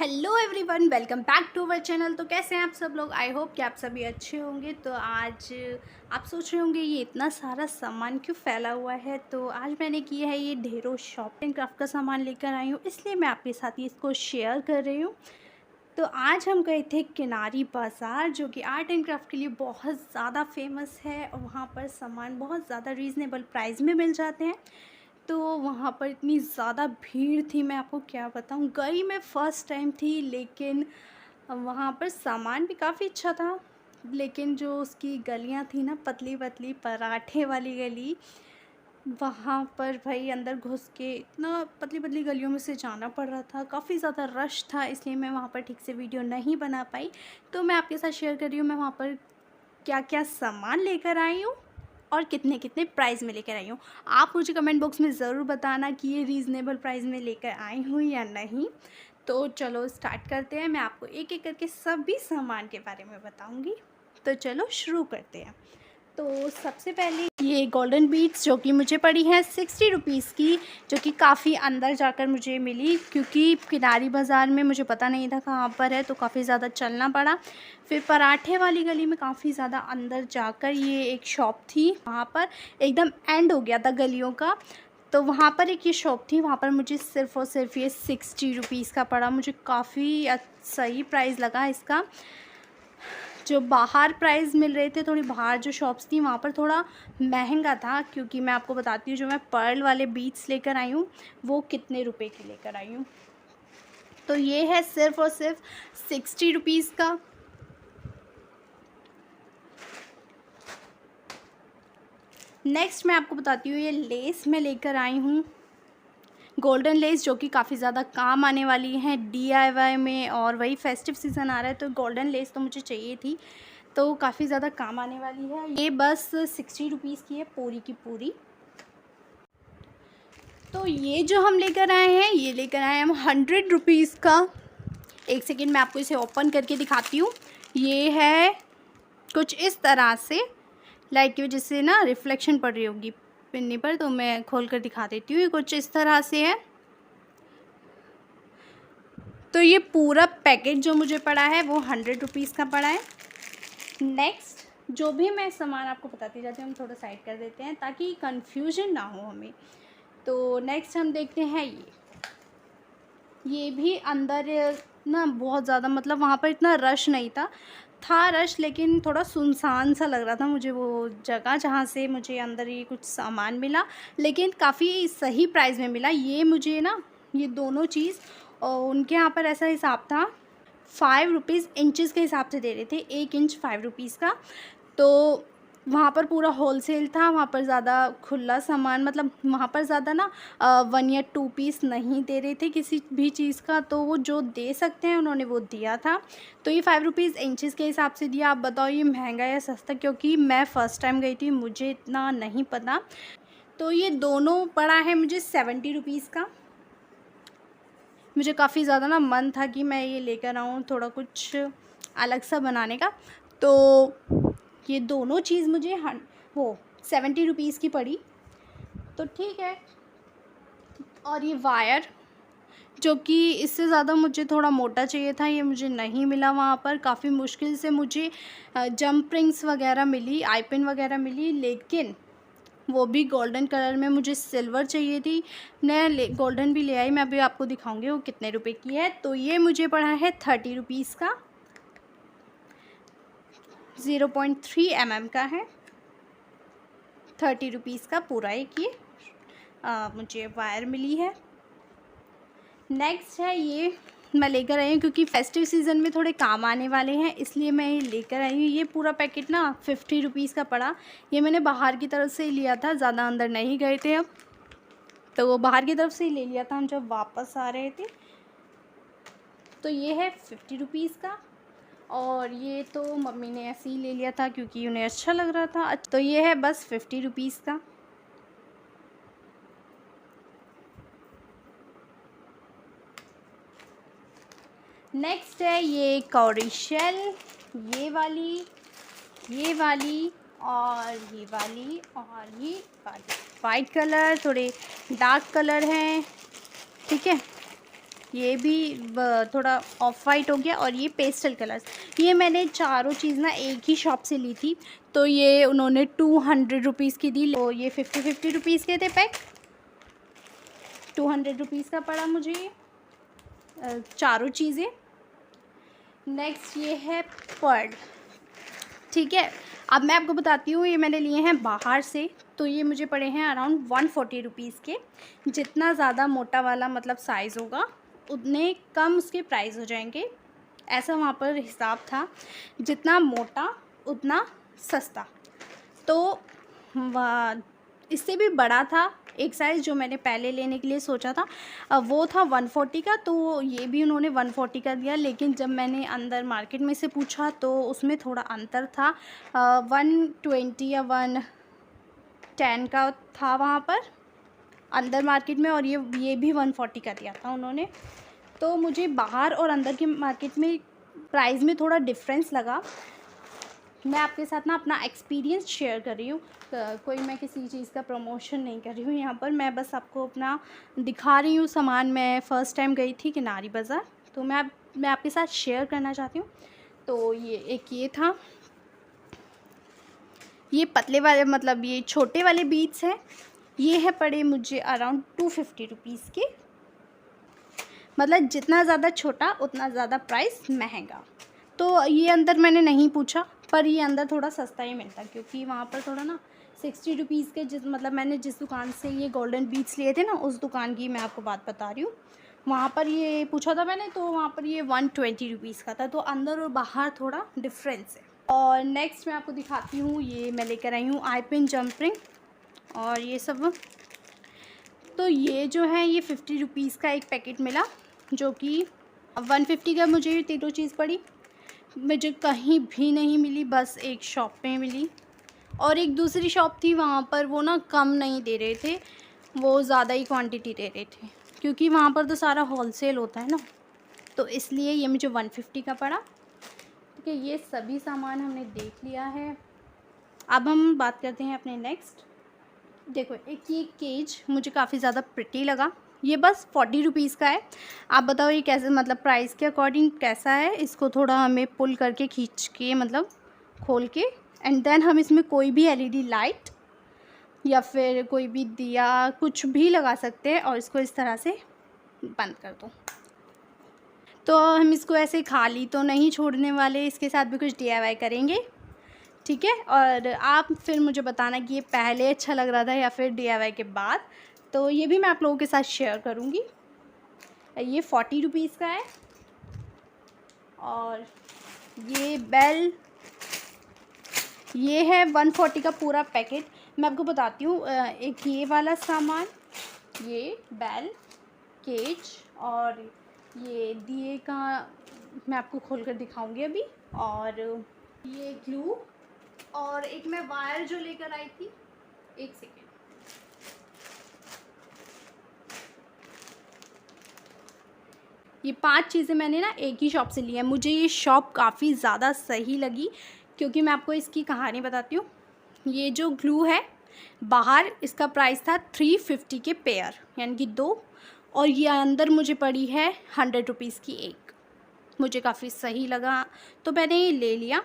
Hello everyone, welcome back to our channel. तो कैसे हैं आप सब लोग? आई होप कि आप सभी अच्छे होंगे। तो आज आप सोच रहे होंगे ये इतना सारा सामान क्यों फैला हुआ है। तो आज मैंने किया है ये ढेरों शॉप एंड क्राफ्ट का सामान लेकर आई हूँ, इसलिए मैं आपके साथ ही इसको शेयर कर रही हूँ। तो आज हम गए थे किनारी बाज़ार, जो कि आर्ट एंड क्राफ्ट के लिए बहुत ज़्यादा फेमस है और वहाँ पर सामान बहुत ज़्यादा रीज़नेबल प्राइस में मिल जाते हैं। तो वहाँ पर इतनी ज़्यादा भीड़ थी, मैं आपको क्या बताऊँ। गई मैं फ़र्स्ट टाइम थी, लेकिन वहाँ पर सामान भी काफ़ी अच्छा था। लेकिन जो उसकी गलियाँ थी ना, पतली पतली पराठे वाली गली, वहाँ पर भाई अंदर घुस के इतना पतली पतली गलियों में से जाना पड़ रहा था। काफ़ी ज़्यादा रश था, इसलिए मैं वहाँ पर ठीक से वीडियो नहीं बना पाई। तो मैं आपके साथ शेयर कर रही हूँ मैं वहाँ पर क्या क्या सामान लेकर आई हूँ और कितने कितने प्राइस में लेकर आई हूँ। आप मुझे कमेंट बॉक्स में ज़रूर बताना कि ये रीज़नेबल प्राइस में लेकर आई हूँ या नहीं। तो चलो स्टार्ट करते हैं, मैं आपको एक एक करके सभी सामान के बारे में बताऊँगी। तो चलो शुरू करते हैं। तो सबसे पहले ये गोल्डन बीड्स, जो कि मुझे पड़ी है 60 रुपीज़ की, जो कि काफ़ी अंदर जाकर मुझे मिली, क्योंकि किनारी बाज़ार में मुझे पता नहीं था कहाँ पर है, तो काफ़ी ज़्यादा चलना पड़ा। फिर पराठे वाली गली में काफ़ी ज़्यादा अंदर जाकर ये एक शॉप थी, वहाँ पर एकदम एंड हो गया था गलियों का। तो वहाँ पर एक ये शॉप थी, वहाँ पर मुझे सिर्फ़ और सिर्फ ये 60 रुपीज़ का पड़ा। मुझे काफ़ी सही प्राइस लगा इसका। जो बाहर प्राइस मिल रहे थे, थोड़ी बाहर जो शॉप्स थी वहाँ पर थोड़ा महंगा था, क्योंकि मैं आपको बताती हूँ जो मैं पर्ल वाले बीड्स लेकर आई हूँ वो कितने रुपए की लेकर आई हूँ। तो ये है सिर्फ़ और सिर्फ 60 रुपीज़ का। नेक्स्ट मैं आपको बताती हूँ ये लेस मैं लेकर आई हूँ, गोल्डन लेस, जो कि काफ़ी ज़्यादा काम आने वाली है DIY में। और वही फेस्टिव सीज़न आ रहा है, तो गोल्डन लेस तो मुझे चाहिए थी, तो काफ़ी ज़्यादा काम आने वाली है। ये बस 60 रुपीज़ की है पूरी की पूरी। तो ये जो हम लेकर आए हैं, ये लेकर आए हैं हम 100 रुपीज़ का। एक सेकेंड मैं आपको इसे ओपन करके दिखाती हूँ। ये है कुछ इस तरह से, लाइट की वजह से ना रिफ्लेक्शन पड़ रही होगी पिन्नी पर, तो मैं खोल कर दिखा देती हूँ। ये कुछ इस तरह से है। तो ये पूरा पैकेट जो मुझे पड़ा है वो 100 रुपीज़ का पड़ा है। नेक्स्ट जो भी मैं सामान आपको बताती जाती हूँ, हम थोड़ा साइड कर देते हैं ताकि कंफ्यूजन ना हो हमें। तो नेक्स्ट हम देखते हैं ये भी अंदर ना बहुत ज़्यादा, मतलब वहाँ पर इतना रश नहीं था रश, लेकिन थोड़ा सुनसान सा लग रहा था मुझे वो जगह जहाँ से मुझे अंदर ये कुछ सामान मिला, लेकिन काफ़ी सही प्राइस में मिला। ये मुझे ना ये दोनों चीज़, और उनके यहाँ पर ऐसा हिसाब था 5 रुपीज़ इंचज़ के हिसाब से दे रहे थे, 1 इंच 5 रुपीज़ का। तो वहाँ पर पूरा होलसेल था, वहाँ पर ज़्यादा खुला सामान, मतलब वहाँ पर ज़्यादा ना 1 या 2 पीस नहीं दे रहे थे किसी भी चीज़ का, तो वो जो दे सकते हैं उन्होंने वो दिया था। तो ये 5 रुपीज़ इंचज़ के हिसाब से दिया। आप बताओ ये महंगा या सस्ता, क्योंकि मैं फ़र्स्ट टाइम गई थी, मुझे इतना नहीं पता। तो ये दोनों पड़ा है मुझे 70 रुपीज़ का। मुझे काफ़ी ज़्यादा ना मन था कि मैं ये लेकर आऊँ थोड़ा कुछ अलग सा बनाने का, तो ये दोनों चीज़ मुझे वो 70 रुपीज़ की पड़ी, तो ठीक है। और ये वायर, जो कि इससे ज़्यादा मुझे थोड़ा मोटा चाहिए था, ये मुझे नहीं मिला वहाँ पर। काफ़ी मुश्किल से मुझे जंप रिंग्स वगैरह मिली, आई पिन वगैरह मिली, लेकिन वो भी गोल्डन कलर में। मुझे सिल्वर चाहिए थी, मैं गोल्डन भी ले आई। मैं अभी आपको दिखाऊंगी वो कितने रुपए की है। तो ये मुझे पड़ा है 30 रुपीज़ का, 0.3 mm का है। 30 रुपीज़ का पूरा एक ये मुझे वायर मिली है। नेक्स्ट है ये मैं लेकर आई हूँ, क्योंकि फेस्टिव सीज़न में थोड़े काम आने वाले हैं, इसलिए मैं ये लेकर आई हूँ। ये पूरा पैकेट ना 50 रुपीज़ का पड़ा। ये मैंने बाहर की तरफ से लिया था, ज़्यादा अंदर नहीं गए थे अब, तो वो बाहर की तरफ से ही ले लिया था हम जब वापस आ रहे थे। तो ये है 50 रुपीज़ का, और ये तो मम्मी ने ऐसे ही ले लिया था क्योंकि उन्हें अच्छा लग रहा था। तो ये है बस 50 रुपीज़ का। नेक्स्ट है ये कौड़ी शेल, ये वाली, ये वाली और ये वाली और ये वाली। वाइट कलर, थोड़े डार्क कलर हैं, ठीक है। ये भी थोड़ा ऑफ वाइट हो गया, और ये पेस्टल कलर्स। ये मैंने चारों चीज़ ना एक ही शॉप से ली थी, तो ये उन्होंने 200 रुपीज़ की दी। तो ये 50 रुपीज़ के थे पैक, 200 रुपीज़ का पड़ा मुझे ये चारों चीज़ें। नेक्स्ट ये है पर्ल, ठीक है। अब मैं आपको बताती हूँ, ये मैंने लिए हैं बाहर से, तो ये मुझे पड़े हैं अराउंड 140 रुपीज़ के। जितना ज़्यादा मोटा वाला मतलब साइज़ होगा उतने कम उसके प्राइस हो जाएंगे, ऐसा वहाँ पर हिसाब था। जितना मोटा उतना सस्ता। तो इससे भी बड़ा था एक साइज़ जो मैंने पहले लेने के लिए सोचा था, वो था 140 का, तो ये भी उन्होंने 140 का दिया। लेकिन जब मैंने अंदर मार्केट में से पूछा तो उसमें थोड़ा अंतर था, 120 या 110 का था वहाँ पर अंदर मार्केट में, और ये भी 140 का दिया था उन्होंने। तो मुझे बाहर और अंदर की मार्केट में प्राइस में थोड़ा डिफरेंस लगा। मैं आपके साथ ना अपना एक्सपीरियंस शेयर कर रही हूँ, कोई मैं किसी चीज़ का प्रमोशन नहीं कर रही हूँ यहाँ पर। मैं बस आपको अपना दिखा रही हूँ सामान। मैं फ़र्स्ट टाइम गई थी किनारी बाज़ार, तो मैं आपके साथ शेयर करना चाहती हूँ। तो ये एक ये था, ये पतले वाले मतलब ये छोटे वाले बीड्स हैं। ये है पड़े मुझे अराउंड 250 रुपीज़ के। मतलब जितना ज़्यादा छोटा उतना ज़्यादा प्राइस महंगा। तो ये अंदर मैंने नहीं पूछा, पर ये अंदर थोड़ा सस्ता ही मिलता, क्योंकि वहाँ पर थोड़ा ना 60 रुपीज़ के मतलब मैंने जिस दुकान से ये गोल्डन बीड्स लिए थे ना, उस दुकान की मैं आपको बात बता रही हूँ। वहाँ पर ये पूछा था मैंने, तो वहाँ पर ये 120 रुपीज़ का था। तो अंदर और बाहर थोड़ा डिफरेंस है। और नेक्स्ट मैं आपको दिखाती हूँ, ये मैं लेकर आई हूँ आई पिन जंप रिंग और ये सब। तो ये जो है ये 50 रुपीज़ का एक पैकेट मिला, जो कि 150 का मुझे ये तीनों चीज़ पड़ी। मुझे कहीं भी नहीं मिली, बस एक शॉप पे मिली, और एक दूसरी शॉप थी वहाँ पर वो ना कम नहीं दे रहे थे, वो ज़्यादा ही क्वांटिटी दे रहे थे, क्योंकि वहाँ पर तो सारा होलसेल होता है ना, तो इसलिए ये मुझे 150 का पड़ा। ठीक है, ये सभी सामान हमने देख लिया है। अब हम बात करते हैं अपने नेक्स्ट। देखो, एक ये केज मुझे काफ़ी ज़्यादा प्रिटी लगा। ये बस 40 रुपीज़ का है। आप बताओ ये कैसे, मतलब प्राइस के अकॉर्डिंग कैसा है। इसको थोड़ा हमें पुल करके खींच के मतलब खोल के, एंड देन हम इसमें कोई भी एलईडी लाइट या फिर कोई भी दिया कुछ भी लगा सकते हैं, और इसको इस तरह से बंद कर दो। तो हम इसको ऐसे खाली तो नहीं छोड़ने वाले, इसके साथ भी कुछ DIY करेंगे, ठीक है। और आप फिर मुझे बताना कि ये पहले अच्छा लग रहा था या फिर DIY के बाद। तो ये भी मैं आप लोगों के साथ शेयर करूँगी। ये 40 रुपीज़ का है। और ये बेल, ये है 140 का पूरा पैकेट। मैं आपको बताती हूँ, एक ये वाला सामान, ये बेल केज, और ये दिए का मैं आपको खोल कर दिखाऊँगी अभी। और ये ग्लू, और एक मैं वायर जो लेकर आई थी, एक सेकेंड। ये 5 चीज़ें मैंने ना एक ही शॉप से ली है। मुझे ये शॉप काफ़ी ज़्यादा सही लगी, क्योंकि मैं आपको इसकी कहानी बताती हूँ। ये जो ग्लू है, बाहर इसका प्राइस था 350 के पेयर, यानी कि 2, और ये अंदर मुझे पड़ी है 100 रुपीज़ की एक। मुझे काफ़ी सही लगा, तो मैंने ये ले लिया।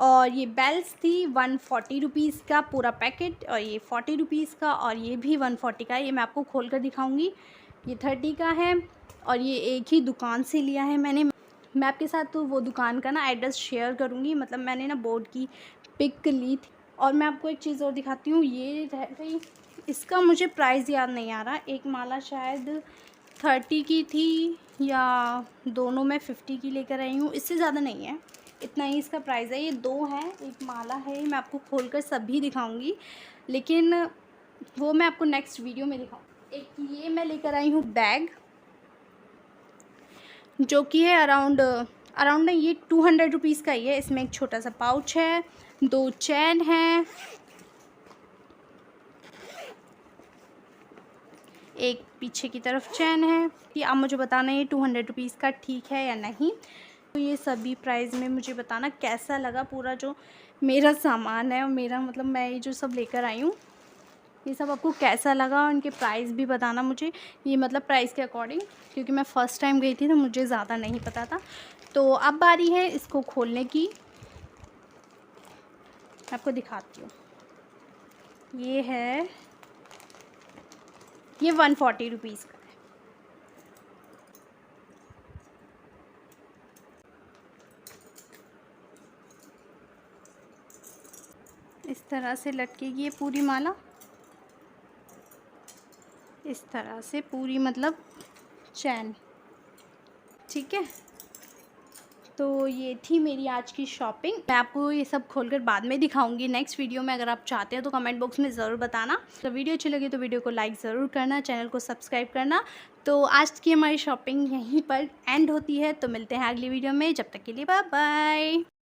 और ये बेल्स थी 140 रुपीज़ का पूरा पैकेट, और ये 40 रुपीज़ का, और ये भी 140 का। ये मैं आपको खोल कर दिखाऊँगी। ये 30 का है, और ये एक ही दुकान से लिया है मैंने। मैं आपके साथ तो वो दुकान का ना एड्रेस शेयर करूँगी, मतलब मैंने ना बोर्ड की पिक ली थी। और मैं आपको एक चीज़ और दिखाती हूँ, ये रह गई, इसका मुझे प्राइस याद नहीं आ रहा। एक माला शायद 30 की थी, या दोनों मैं 50 की लेकर आई हूँ, इससे ज़्यादा नहीं है, इतना ही इसका प्राइस है। ये 2 हैं, एक माला है। मैं आपको खोलकर सभी दिखाऊंगी, लेकिन वो मैं आपको नेक्स्ट वीडियो में दिखाऊँ। एक ये मैं लेकर आई हूँ बैग, जो कि है अराउंड ना ये 200 रुपीज़ का ही है। इसमें एक छोटा सा पाउच है, 2 चैन है, एक पीछे की तरफ चैन है। ये आप मुझे बताना ये 200 रुपीज़ का ठीक है या नहीं। तो ये सभी प्राइस में मुझे बताना कैसा लगा पूरा जो मेरा सामान है, और मेरा मतलब मैं ये जो सब लेकर आई हूँ। ये सब आपको कैसा लगा और इनके प्राइस भी बताना मुझे, ये मतलब प्राइस के अकॉर्डिंग, क्योंकि मैं फ़र्स्ट टाइम गई थी तो मुझे ज़्यादा नहीं पता था। तो अब बारी है इसको खोलने की, आपको दिखाती हूँ। ये है, ये 140 रुपीज़ का है। इस तरह से लटकेगी ये पूरी माला, इस तरह से पूरी मतलब चैन, ठीक है। तो ये थी मेरी आज की शॉपिंग। मैं आपको ये सब खोलकर बाद में दिखाऊंगी नेक्स्ट वीडियो में। अगर आप चाहते हैं तो कमेंट बॉक्स में ज़रूर बताना। तो वीडियो अच्छी लगी तो वीडियो को लाइक ज़रूर करना, चैनल को सब्सक्राइब करना। तो आज की हमारी शॉपिंग यहीं पर एंड होती है। तो मिलते हैं अगली वीडियो में, जब तक के लिए बाय बाय।